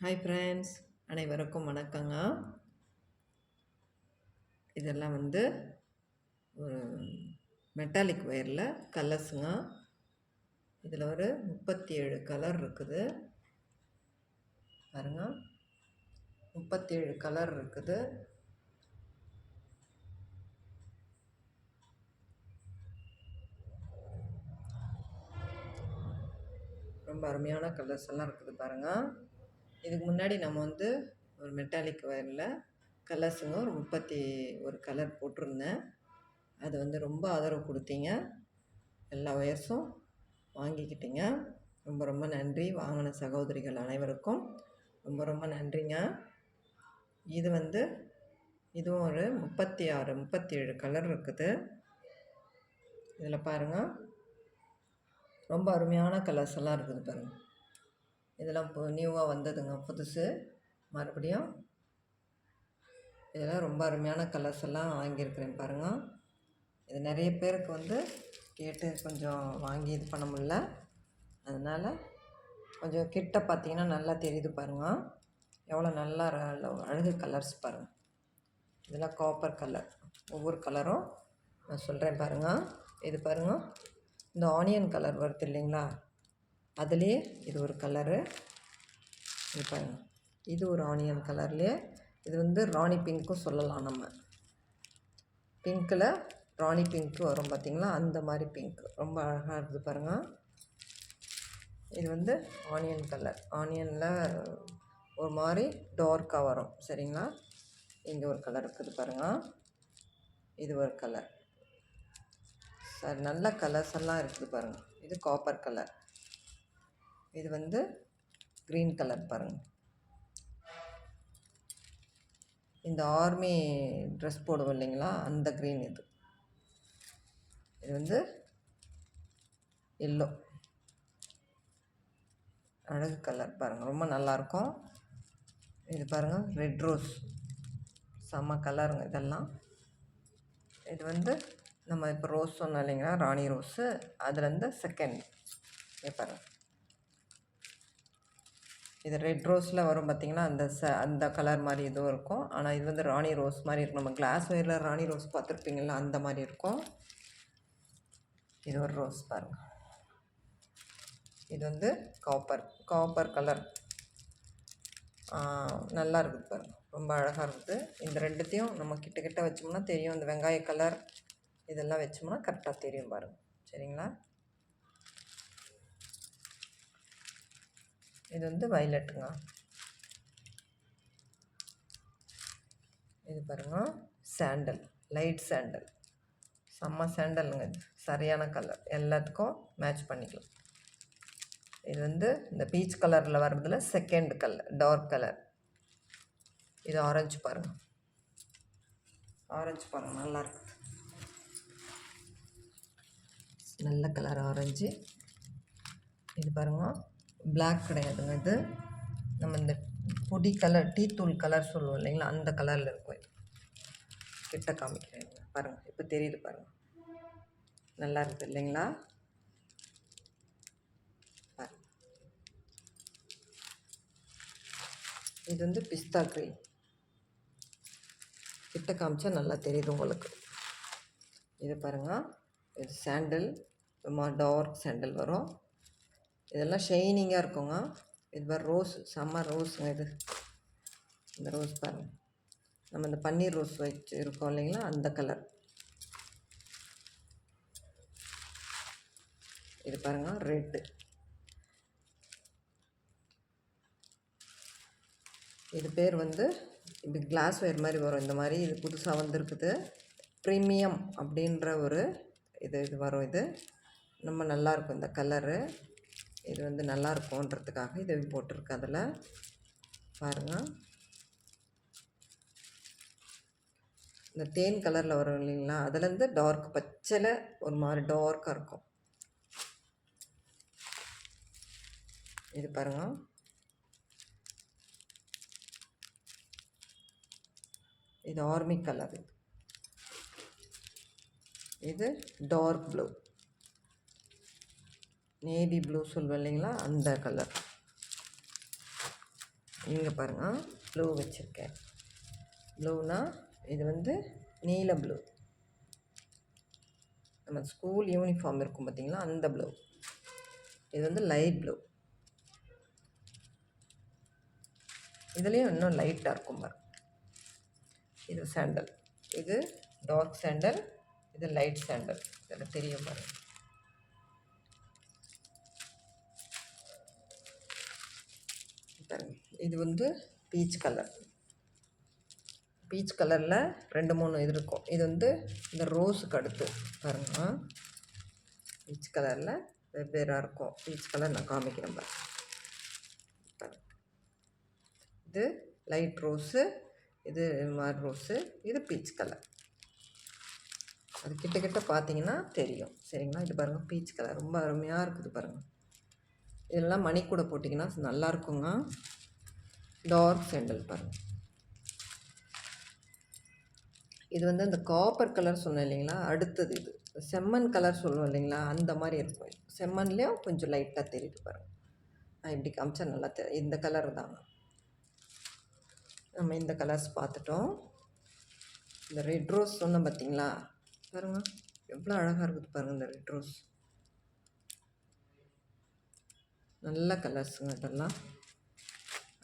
Hi friends, அனைவருக்கும் வணக்கங்க. இதெல்லாம் வந்து ஒரு மெட்டாலிக் ஒயரில் கலர்ஸுங்க. இதில் ஒரு 37 கலர் இருக்குது பாருங்க. 37 கலர் இருக்குது. ரொம்ப அருமையான கலர்ஸ் எல்லாம் இருக்குது பாருங்கள். இதுக்கு முன்னாடி நம்ம வந்து ஒரு மெட்டாலிக் ஒயரில் கலர்ஸுங்க ஒரு 31 கலர் போட்டிருந்தேன். அது வந்து ரொம்ப ஆதரவு கொடுத்தீங்க. எல்லா ஒயர்ஸும் வாங்கிக்கிட்டீங்க. ரொம்ப ரொம்ப நன்றி. வாங்கின சகோதரிகள் அனைவருக்கும் ரொம்ப ரொம்ப நன்றிங்க. இது வந்து இதுவும் ஒரு 37 கலர் இருக்குது. இதில் பாருங்கள், ரொம்ப அருமையான கலர்ஸ் எல்லாம் இருக்குது பாருங்கள். இதெல்லாம் இப்போ நியூவாக வந்ததுங்க, புதுசு. மறுபடியும் இதெல்லாம் ரொம்ப அருமையான கலர்ஸ் எல்லாம் வாங்கியிருக்கிறேன் பாருங்கள். இது நிறைய பேருக்கு வந்து கேட்டு கொஞ்சம் வாங்கி இது பண்ண முடியல. அதனால் கொஞ்சம் கிட்ட பார்த்தீங்கன்னா நல்லா தெரியுது பாருங்கள். எவ்வளோ நல்லா அழகு கலர்ஸ் பாருங்கள். இதெல்லாம் காப்பர் கலர். ஒவ்வொரு கலரும் நான் சொல்கிறேன் பாருங்கள். இது பாருங்கள், இந்த ஆனியன் கலர் வருது இல்லைங்களா, அதுலேயே இது ஒரு கலரு. இது பாருங்கள், இது ஒரு ஆனியன் கலர்லேயே. இது வந்து ராணி பிங்க்கும் சொல்லலாம். நம்ம பிங்க்கில் ராணி பிங்க்கு வரும் பார்த்திங்களா, அந்த மாதிரி பிங்க் ரொம்ப அழகாக இருக்குது பாருங்கள். இது வந்து ஆனியன் கலர். ஆனியனில் ஒரு மாதிரி டார்க்காக வரும் சரிங்களா. இங்கே ஒரு கலர் இருக்குது பாருங்கள். இது ஒரு கலர். சார் நல்ல கலர்ஸ் எல்லாம் இருக்குது பாருங்கள். இது காப்பர் கலர். இது வந்து க்ரீன் கலர் பாருங்கள். இந்த ஆர்மி ட்ரெஸ் போடுவோம் இல்லைங்களா, அந்த க்ரீன். இது வந்து எல்லோ அழகு கலர் பாருங்கள், ரொம்ப நல்லாயிருக்கும். இது பாருங்கள், ரெட் ரோஸ், செம்ம கலருங்க இதெல்லாம். இது வந்து நம்ம இப்போ ரோஸ் சொன்னோம் இல்லைங்களா, ராணி ரோஸு, அதுலேருந்து செகண்ட். பாருங்கள், இது ரெட் ரோஸில் வரும் பார்த்திங்கன்னா, அந்த கலர் மாதிரி இதுவும் இருக்கும். ஆனால் இது வந்து ராணி ரோஸ் மாதிரி இருக்கும். நம்ம கிளாஸ் ஒயரில் ராணி ரோஸ் பார்த்துருப்பீங்களா, அந்த மாதிரி இருக்கும். இது ஒரு ரோஸ் பாருங்கள். இது வந்து காப்பர் கலர். நல்லா இருக்குது பாருங்கள், ரொம்ப அழகாக இருக்குது. இந்த ரெண்டுத்தையும் நம்ம கிட்ட வச்சோம்னா தெரியும். இந்த வெங்காய கலர் இதெல்லாம் வச்சோம்னா கரெக்டாக தெரியும் பாருங்கள் சரிங்களா. இது வந்து வயலட்டுங்க. இது பாருங்கள், சாண்டல், லைட் சாண்டல், செம்ம சாண்டலுங்க. இது சரியான கலர், எல்லாத்துக்கும் மேட்ச் பண்ணிக்கலாம். இது வந்து இந்த பீச் கலரில் வர்றதுல செகண்ட் கலர், டார்க் கலர். இது ஆரஞ்சு பாருங்கள், ஆரஞ்சு பாருங்கள், நல்லா இருக்குது. நல்ல கலர் ஆரஞ்சு. இது பாருங்கள், பிளாக் கிடையாதுங்க. இது நம்ம இந்த பொடி கலர், டீ தூள் கலர் சொல்லுவோம் இல்லைங்களா, அந்த கலரில் இருக்கும். இது கிட்ட காமிக்கிறேன் பாருங்கள். இப்போ தெரியுது பாருங்கள், நல்லா இருக்குது இல்லைங்களா. இது வந்து பிஸ்தா க்ரீன். கிட்ட காமிச்சா நல்லா தெரியுது உங்களுக்கு. இது பாருங்கள், இது சாண்டல், ரொம்ப டார்க் சாண்டல் வரும். இதெல்லாம் ஷைனிங்காக இருக்குங்க. இது மாதிரி ரோஸ், செம்ம ரோஸுங்க. இது இந்த ரோஸ் பாருங்கள், நம்ம இந்த பன்னீர் ரோஸ் வச்சு இருக்கோம் இல்லைங்களா, அந்த கலர். இது பாருங்கள், ரெட்டு. இது பேர் வந்து இப்படி கிளாஸ் ஒயர் மாதிரி வரும். இந்த மாதிரி இது புதுசாக வந்துருக்குது. ப்ரீமியம் அப்படின்ற ஒரு இது வரும். இது ரொம்ப நல்லாயிருக்கும் இந்த கலரு. இது வந்து நல்லாயிருக்கும்ன்றதுக்காக இது போட்டிருக்கு. அதில் பாருங்கள், இந்த தேன் கலரில் வரும் இல்லைங்களா, அதுலேருந்து டார்க் பச்சையில் ஒரு மாதிரி டார்க்காக இருக்கும். இது பாருங்கள், இது ஆர்மி கலர். இது டார்க் ப்ளூ, நேவி ப்ளூ சொல்லுவோம் இல்லைங்களா, அந்த கலர். இங்கே பாருங்கள் ப்ளூ வச்சுருக்கேன். ப்ளூனா இது வந்து நீல ப்ளூ, நம்ம ஸ்கூல் யூனிஃபார்ம் இருக்கும் பார்த்திங்களா அந்த ப்ளூ. இது வந்து லைட் ப்ளூ. இதுலேயும் இன்னும் லைட்டாக இருக்கும் பாருங்க. இது சாண்டல், இது டார்க் சாண்டல், இது லைட் சாண்டல். இதில் தெரியும் பாருங்கள். இது வந்து பீச் கலர். பீச் கலரில் 2-3 இது இருக்கும். இது வந்து இந்த ரோஸுக்கு அடுத்து பாருங்கள். பீச் கலரில் வெவ்வேறாக இருக்கும். பீச் கலர் நான் காமிக்கிறேன் பாருங்கள். இது லைட் ரோஸு, இது மார் ரோஸு, இது பீச் கலர். அது கிட்ட பார்த்தீங்கன்னா தெரியும் சரிங்களா. இது பாருங்கள் பீச் கலர் ரொம்ப அருமையாக இருக்குது பாருங்கள். இதெல்லாம் மணி கூட போட்டிங்கன்னா நல்லாயிருக்குங்க. டார்க் சாண்டல் பாருங்கள். இது வந்து அந்த காப்பர் கலர் சொன்னேன் இல்லைங்களா, அடுத்தது இது செம்மண் கலர் சொல்லுவோம் இல்லைங்களா, அந்த மாதிரி இருக்கும். செம்மண்லேயும் கொஞ்சம் லைட்டாக தெரியுது பாருங்கள். நான் இப்படி காமிச்சா நல்லா இந்த கலர் தாங்க. நம்ம இந்த கலர்ஸ் பார்த்துட்டோம். இந்த ரெட் ரோஸ் சொன்னோம் பார்த்தீங்களா, பாருங்கள் எவ்வளோ அழகாக இருக்குது பாருங்கள். இந்த ரெட் ரோஸ் நல்ல கலர்ஸுங்க இதெல்லாம்.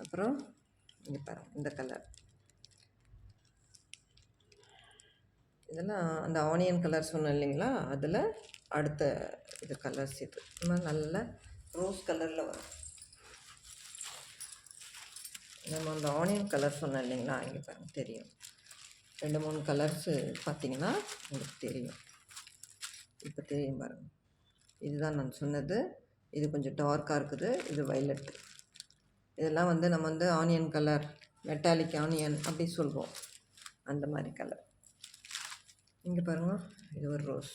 அப்புறம் இங்கே பாருங்கள் இந்த கலர், இதெல்லாம் அந்த ஆனியன் கலர் சொன்னேன் இல்லைங்களா, அதில் அடுத்த இது கலர்ஸ். இது நல்ல ரோஸ் கலரில் வரும். நம்ம அந்த ஆனியன் கலர் சொன்னேன் இல்லைங்களா, இங்கே பாருங்கள் தெரியும். 2-3 கலர்ஸு பார்த்திங்கன்னா உங்களுக்கு தெரியும். இப்போ தெரியும் பாருங்கள். இதுதான் நான் சொன்னது. இது கொஞ்சம் டார்க்காக இருக்குது, இது வைலட். இதெல்லாம் வந்து நம்ம வந்து ஆனியன் கலர், மெட்டாலிக் ஆனியன் அப்படி சொல்வோம், அந்த மாதிரி கலர். இங்கே பாருங்கள் இது ஒரு ரோஸ்.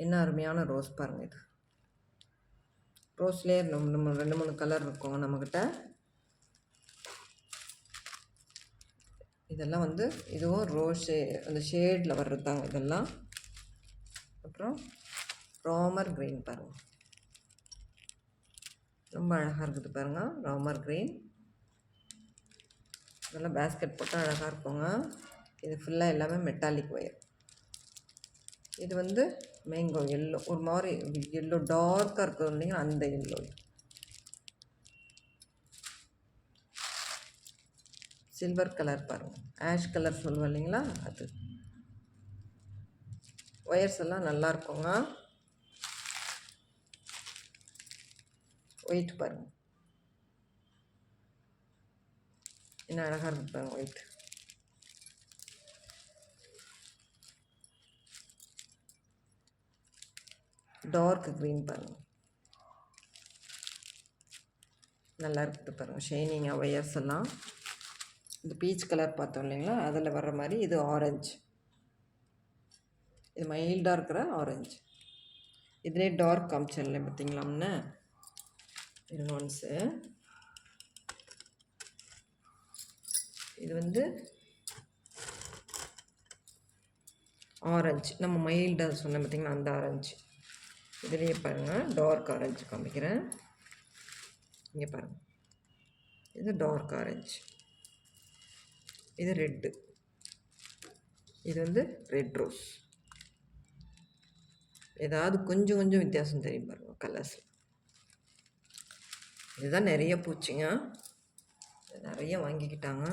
என்ன அருமையான ரோஸ் பாருங்கள். இது ரோஸ்லேயே நம்ம 2-3 கலர் இருக்கும் நம்மக்கிட்ட. இதெல்லாம் வந்து இதுவும் ரோஸு அந்த ஷேடில் வர்றது தாங்க இதெல்லாம். அப்புறம் ராமர் க்ரீன் பாருங்கள், ரொம்ப அழகாக இருக்குது பாருங்கள். ராமர் க்ரீன் இதெல்லாம் பேஸ்கெட் போட்டால் அழகாக இருக்குங்க. இது ஃபுல்லாக எல்லாமே மெட்டாலிக் ஒயர். இது வந்து மேங்கோ எல்லோ, ஒரு மாதிரி எல்லோ டார்க்காக இருக்கும் இல்லைங்க, அந்த எல்லோ. சில்வர் கலர் பாருங்கள், ஆஷ் கலர் சொல்லுவோம் இல்லைங்களா, அது. ஒயர்ஸ் எல்லாம் நல்லா இருக்குங்க. ஒயிட் பாருங்கள் என்ன அழகாக இருக்குது பாருங்கள் ஒயிட். டார்க் க்ரீன் பாருங்கள் நல்லா இருக்குது பாருங்கள். ஷைனிங்காக ஒயர்ஸ் எல்லாம். இந்த பீச் கலர் பார்த்தோம் இல்லைங்களா, அதில் வர்ற மாதிரி இது ஆரஞ்சு. இது மைல்டாக இருக்கிற ஆரஞ்சு. இதிலே டார்க் காமிச்சல பார்த்தீங்களாம்னு இது ஒன்ஸு. இது வந்து ஆரஞ்சு, நம்ம மைல்டாக சொன்ன பார்த்திங்கன்னா அந்த ஆரஞ்சு. இதுலேயே பாருங்கள் டார்க் ஆரஞ்சு காமிக்கிறேன். இங்கே பாருங்கள் இது டார்க் ஆரஞ்சு, இது ரெட்டு, இது வந்து ரெட் ரோஸ். ஏதாவது கொஞ்சம் வித்தியாசம் தெரியும் பாருங்கள் கலர்ஸ். இதுதான் நிறைய பூச்சிங்க, நிறைய வாங்கிக்கிட்டாங்க.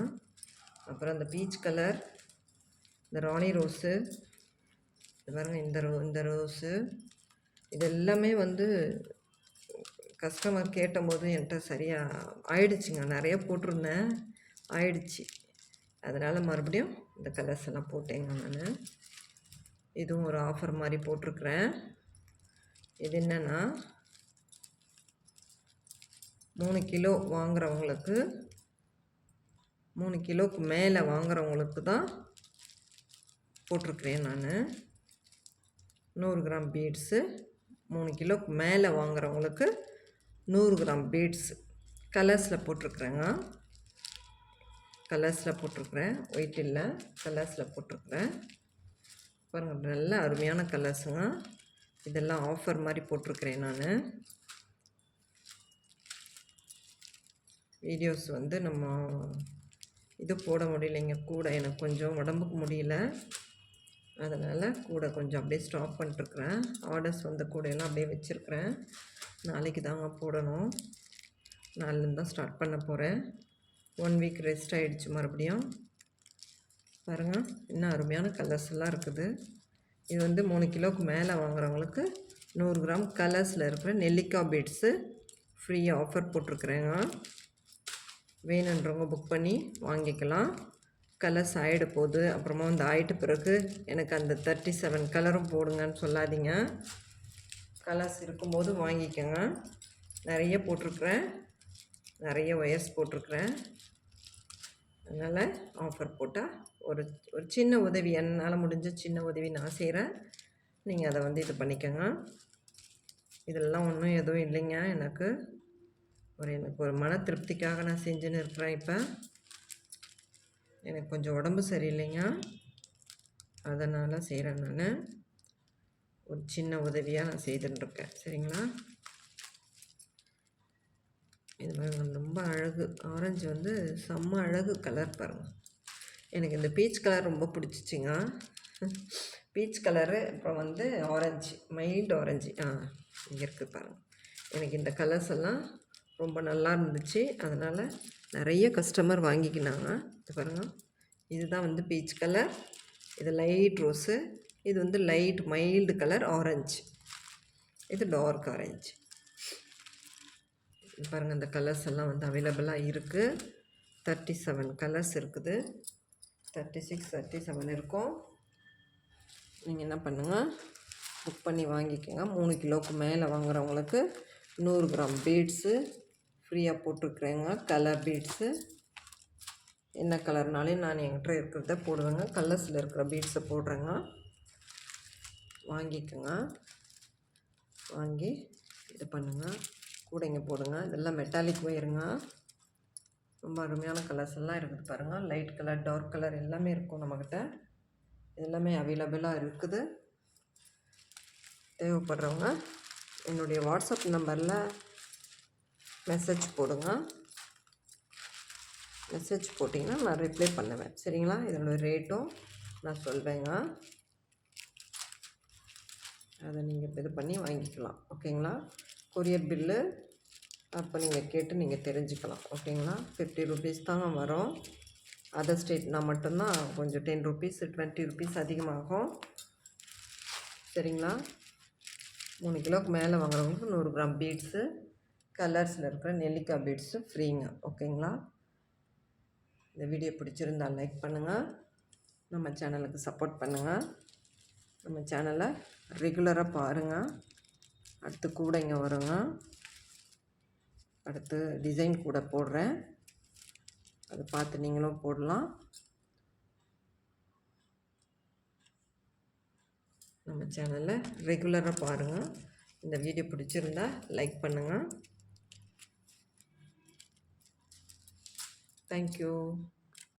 அப்புறம் இந்த பீச் கலர், இந்த ராணி ரோஸு, இது பாருங்கள் இந்த ரோஸு. இது எல்லாமே வந்து கஸ்டமர் கேட்டபோது என்கிட்ட சரியாக ஆயிடுச்சுங்க. நிறைய போட்டிருந்தேன், ஆயிடுச்சு. அதனால் மறுபடியும் இந்த கலர்ஸ் எல்லாம் போட்டேங்க நான். இதுவும் ஒரு ஆஃபர் மாதிரி போட்டிருக்கிறேன். இது என்னென்னா 3 கிலோ வாங்குறவங்களுக்கு, 3 கிலோவுக்கு மேலே வாங்குறவங்களுக்கு தான் போட்டிருக்கிறேன் நான். 100 கிராம் பீட்ஸு, 3 கிலோவுக்கு மேலே வாங்குறவங்களுக்கு 100 கிராம் பீட்ஸு கலர்ஸில் போட்டிருக்குறேங்க. கலர்ஸில் போட்டிருக்குறேன், ஒயிட் இல்லை, கலர்ஸில் போட்டிருக்குறேன் பாருங்கள். நல்ல அருமையான கலர்ஸுங்க. இதெல்லாம் ஆஃபர் மாதிரி போட்டிருக்கிறேன் நான். வீடியோஸ் வந்து நம்ம இது போட முடியலைங்க. கூட எனக்கு கொஞ்சம் உடம்புக்கு முடியல. அதனால் கூட கொஞ்சம் அப்படியே ஸ்டாப் பண்ணிட்டுருக்குறேன். ஆர்டர்ஸ் வந்த கூடையெல்லாம் அப்படியே வச்சுருக்கிறேன். நாளைக்கு தாங்க போடணும். நாளைலேருந்து தான் ஸ்டார்ட் பண்ண போகிறேன். 1 வீக் ரெஸ்ட் ஆகிடுச்சு மறுபடியும். பாருங்கள், இன்னும் அருமையான கலர்ஸ் எல்லாம் இருக்குது. இது வந்து 3 கிலோவுக்கு மேலே வாங்குறவங்களுக்கு 100 கிராம் கலர்ஸில் இருக்கிற நெல்லிக்காய் பீட்ஸு ஃப்ரீ ஆஃபர் போட்டிருக்குறேங்க. வேணுன்றவங்க புக் பண்ணி வாங்கிக்கலாம். கலர்ஸ் ஆகிட போகுது. அப்புறமா வந்து ஆகிட்ட பிறகு எனக்கு அந்த 37 கலரும் போடுங்கன்னு சொல்லாதீங்க. கலர்ஸ் இருக்கும்போது வாங்கிக்கோங்க. நிறைய போட்டிருக்குறேன், நிறைய ஒயர்ஸ் போட்டிருக்குறேன். அதனால் ஆஃபர் போட்டால் ஒரு ஒரு சின்ன உதவி, என்னால் முடிஞ்ச சின்ன உதவி நான் செய்கிறேன். நீங்கள் அதை வந்து இது பண்ணிக்கோங்க. இதெல்லாம் ஒன்றும் எதுவும் இல்லைங்க. எனக்கு ஒரு மன திருப்திக்காக நான் செஞ்சுன்னு இருக்கிறேன். இப்போ எனக்கு கொஞ்சம் உடம்பு சரியில்லைங்க, அதனால் செய்கிறேன். நான் ஒரு சின்ன உதவியாக நான் செய்துட்டுருக்கேன். சரிங்களா? இது பாருங்கள், ரொம்ப அழகு. ஆரஞ்சு வந்து செம்ம அழகு கலர் பாருங்கள். எனக்கு இந்த பீச் கலர் ரொம்ப பிடிச்சிச்சிங்க. பீச் கலரு, அப்புறம் வந்து ஆரஞ்சு, மைல்டு ஆரஞ்சு. இங்கே இருக்குது பாருங்கள். எனக்கு இந்த கலர்ஸ் எல்லாம் ரொம்ப நல்லா இருந்துச்சு. அதனால் நிறைய கஸ்டமர் வாங்கிக்கினாங்க. இது பாருங்கள், இதுதான் வந்து பீச் கலர், இது லைட் ரோஸு, இது வந்து லைட் மைல்டு கலர் ஆரஞ்சு, இது டார்க் ஆரஞ்சு. பாருங்கள், இந்த கலர்ஸ் எல்லாம் வந்து அவைலபிளாக இருக்குது. 37 கலர்ஸ் இருக்குது. 36, 37 இருக்கும். நீங்கள் என்ன பண்ணுங்கள், புக் பண்ணி வாங்கிக்கோங்க. 3 கிலோவுக்கு மேலே வாங்குறவங்களுக்கு 100 கிராம் பீட்ஸு ஃப்ரீயாக போட்டிருக்குறேங்க. கலர் பீட்ஸு என்ன கலர்னாலையும் நான் என்கிட்ட இருக்கிறத போடுவேங்க. கலர்ஸில் இருக்கிற பீட்ஸை போடுறேங்க. வாங்கிக்கோங்க. வாங்கி இது பண்ணுங்கள், கூடைங்க போடுங்க. இதெல்லாம் மெட்டாலிக் ஒயருங்க. ரொம்ப அருமையான கலர்ஸ் எல்லாம் இருக்குது பாருங்கள். லைட் கலர், டார்க் கலர் எல்லாமே இருக்கும் நம்மக்கிட்ட. எல்லாமே அவைலபிளாக இருக்குது. தேவைப்படுறவங்க என்னுடைய வாட்ஸ்அப் நம்பரில் மெசேஜ் போடுங்க. மெசேஜ் போட்டிங்கன்னா நான் ரிப்ளை பண்ணுவேன். சரிங்களா? இதனோட ரேட்டும் நான் சொல்வேங்க. அதை நீங்கள் இது பண்ணி வாங்கிக்கலாம். ஓகேங்களா? கொரியர் பில்லு அப்போ நீங்கள் கேட்டு நீங்கள் தெரிஞ்சுக்கலாம். ஓகேங்களா? 50 ருபீஸ் தாங்க வரும். அதர் ஸ்டேட்னால் மட்டும்தான் கொஞ்சம் 10 ருபீஸ் 20 ருபீஸ் அதிகமாகும். சரிங்களா? 3 கிலோவுக்கு மேலே வாங்குறவங்களுக்கு 100 கிராம் பீட்ஸு, கலர்ஸில் இருக்கிற நெல்லிக்காய் பீட்ஸு ஃப்ரீங்க. ஓகேங்களா? இந்த வீடியோ பிடிச்சிருந்தால் லைக் பண்ணுங்கள். நம்ம சேனலுக்கு சப்போர்ட் பண்ணுங்கள். நம்ம சேனலை ரெகுலராக பாருங்கள். அடுத்து கூடைங்க வருங்க. அடுத்து டிசைன் கூட போடுறேன், அதை பார்த்து நீங்களும் போடலாம். நம்ம சேனலை ரெகுலராக பாருங்கள். இந்த வீடியோ பிடிச்சிருந்தா லைக் பண்ணுங்கள். தேங்க்யூ.